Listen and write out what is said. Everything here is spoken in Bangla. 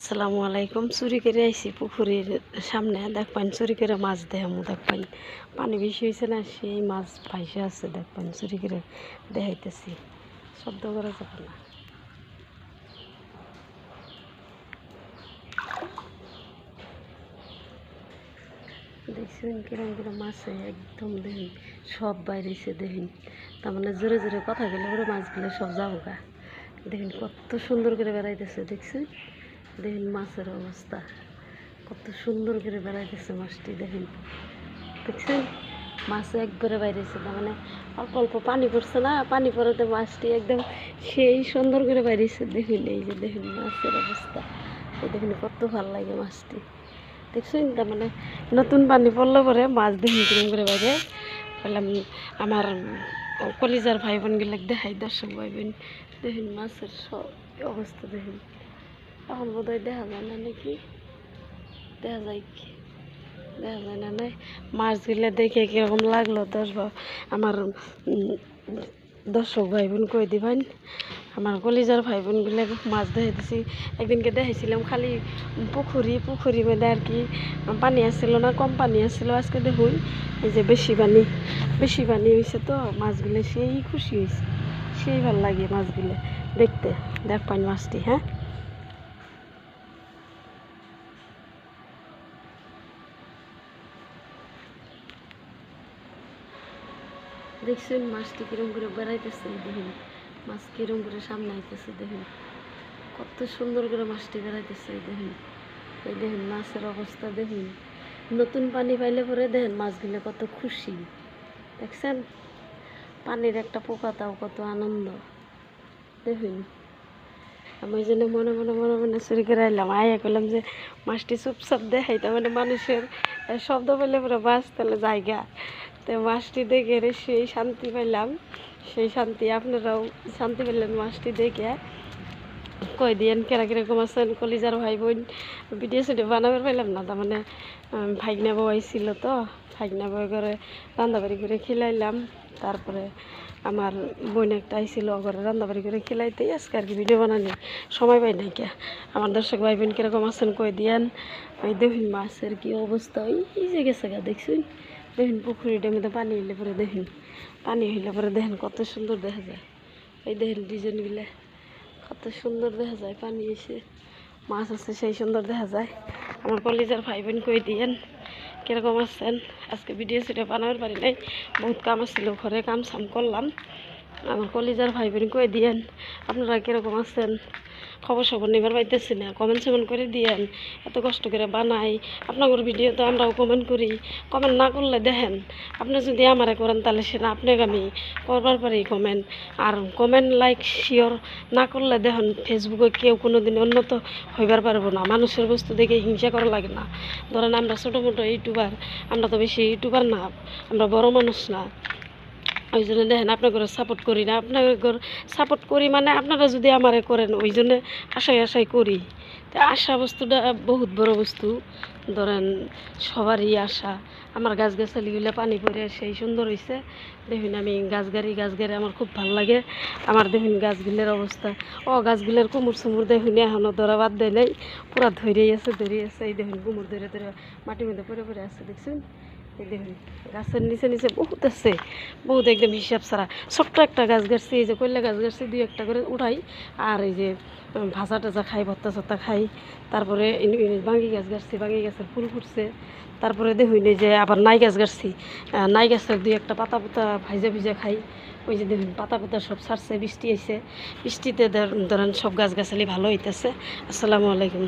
আসসালামু আলাইকুম। চুরি করে আইছি পুকুরের সামনে, দেখবেন চুরি করে মাছ দেখামু। দেখবেন পানি বেশি হয়েছে না, সেই মাছ ভাইসে আছে। দেখবেন চুরি করে দেখাইতেছি, শব্দ করা যাবে না। দেখছেন কিরম কিরম মাছে একদম দেখেন সব বাইরেছে। দেখেন তার মানে জোরে জোরে কথা গেলে ওরা মাছগুলো সব যাবো গা। দেখেন কত সুন্দর করে বেড়াইতেছে। দেখছেন দেখেন মাছের অবস্থা, কত সুন্দর করে বেড়াইতেছে মাছটি। দেখেন দেখছেন মাছ একবারে বাইরেছে, তার মানে অল্প অল্প পানি পড়ছে না, পানি পড়াতে মাছটি একদম সেই সুন্দর করে বাইরেছে। দেখেন এই যে দেখেন মাছের অবস্থা, এই দেখেন কত ভালো লাগে মাছটি। দেখছেন তার মানে নতুন পানি পড়লে পরে মাছ দেখেন কিরম করে বাইরে বললাম। আমার কলিজার ভাই বোনগুলো দেখাই, দর্শক ভাই বোন দেখেন মাছের সব অবস্থা। দেখেন এখন বোধ হয় দেখা যায় না, নাকি দেখা যায় কি দেখা যায় না নাই। মাছগুলো দেখে কিরকম লাগলো আমার দর্শক ভাই বোন কই দিবেন। আমার কলিজার ভাই বোনগুলো মাছ দেখাইতেছি। একদিনকে দেখাইছিলাম খালি পুকুরি মধ্যে আর কি পানি আসছিল না, কম পানি আসছিল। আজকে দেখুন এই যে বেশি পানি হয়েছে, তো মাছগুলো সেই খুশি হয়েছে, সেই ভালো লাগে মাছগুলো দেখতে। দেখবেন মাছটি, হ্যাঁ দেখছেন মাছটি কিরম করে বেড়াইতেছে। দেখেন মাছ কিরম করে সামনে আইতেছে। দেখেন কত সুন্দর করে মাছটি বেড়াইতেছে। দেখেন এই দেখেন মাছের অবস্থা। দেখেন নতুন পানি পাইলে পরে দেখেন মাছগুলো কত খুশি। দেখছেন পানির একটা পোকা, তাও কত আনন্দ। দেখুন আমি ওই জন্য মনে চুরি করে আইলাম। আইয়া করলাম যে মাছটি চুপচাপ দেখাই, তার মানে মানুষের শব্দ পেলে পরে মাছ তাহলে জায়গা। তো মাছটি দেখে সেই শান্তি পাইলাম, সেই শান্তি আপনারাও শান্তি পেলেন মাছটি দেখে। কই দিয়েন কেরা কিরকম আছেন কলিজার ভাই বোন। ভিডিও সিডিও বানাবার পাইলাম না, তার মানে ভাগনা বউ আইছিল, তো ভাগনা বউ করে রান্দাবাড়ি করে খিলাইলাম। তারপরে আমার বোন একটা আইছিল, ঘরে রান্দাবাড়ি করে খিলাইতেই আজকে আর কি ভিডিও বানানি সময় পাই নাই কে। আমার দর্শক ভাই বোন কিরকম আছেন কই দিয়েন। ওই দেখুন মাছের কি অবস্থা, ওই যে গেছে গা। দেখছুন দেখুন পুকুরিটার মধ্যে পানি হইলে পরে দেখুন, পানি হইলে পরে দেখেন কত সুন্দর দেখা যায়। এই দেখেন ডিজাইনগুলো কত সুন্দর দেখা যায়, পানি এসে মাছ আছে সেই সুন্দর দেখা যায়। আমার কলিজার ভাই বোন কই দিয়েন কীরকম আছেন। আজকে ভিডিও সেটা বানাবার পারি নাই, বহুত কাম আসছিল ঘরে, কাম সাম করলাম। আমার কলিজার ভাই বোন কই দিয়েন আপনারা কীরকম আছেন, খবর সবর নেবার পাইতেছি না, কমেন্ট সেমেন্ট করে দিয়েন। এত কষ্ট করে বানাই আপনাদের ভিডিও, তো আমরাও কমেন্ট করি। কমেন্ট না করলে দেখেন আপনি যদি আমারে করেন তাহলে সেটা আপনাকে আমি করবার পারি কমেন্ট। আর কমেন্ট লাইক শিওর না করলে দেখেন ফেসবুকে কেউ কোনো দিন উন্নত হইবার পারবো না। মানুষের বস্তু দেখে হিংসা করা লাগে না। ধরেন আমরা ছোটো মোটো ইউটিউবার, আমরা তো বেশি ইউটিউবার না, আমরা বড় মানুষ না। ওই জন্য দেখেন আপনাদের সাপোর্ট করি না, আপনাদের সাপোর্ট করি মানে আপনারা যদি আমারে করেন, ওই জন্য আশায় করি। তো আশা বস্তুটা বহুত বড় বস্তু। ধরেন সবারই আশা। আমার গাছগাছালিগুলো পানি পড়ে সেই সুন্দর হয়েছে। দেখুন আমি গাছ গাড়ি আমার খুব ভালো লাগে। আমার দেখুন গাছগুলোর অবস্থা, গাছগুলোর কুমুর চুমুর দেখুন এখনও ধরা বাদ দেয় নাই, পুরা ধরেই আছে। এই দেখুন কুমুর ধরে মাটির মধ্যে পড়ে আছে। দেখছেন এই দেখুন গাছের নিচে বহুত আছে, বহুত একদম হিসাব ছাড়া। ছোট্ট একটা গাছ গাছছি, এই যে কয়লা গাছ গাছছি, দুই একটা করে উঠাই। আর এই যে ভাজা টাজা খাই, ভত্তা চত্তা খাই। তারপরে বাঙ্গি গাছ গাছছি, বাঙ্গি গাছের ফুল ফুটছে। তারপরে দেখুন এই যে আবার নাই গাছ গাছছি, নাই গাছের দুই একটা পাতা পুতা ভিজা খাই। ওই যে দেখুন পাতা পুতা সব ছাড়ছে, বৃষ্টি আইছে, বৃষ্টিতে ধরেন সব গাছ গাছালি ভালো হইতেছে। আসসালামু আলাইকুম।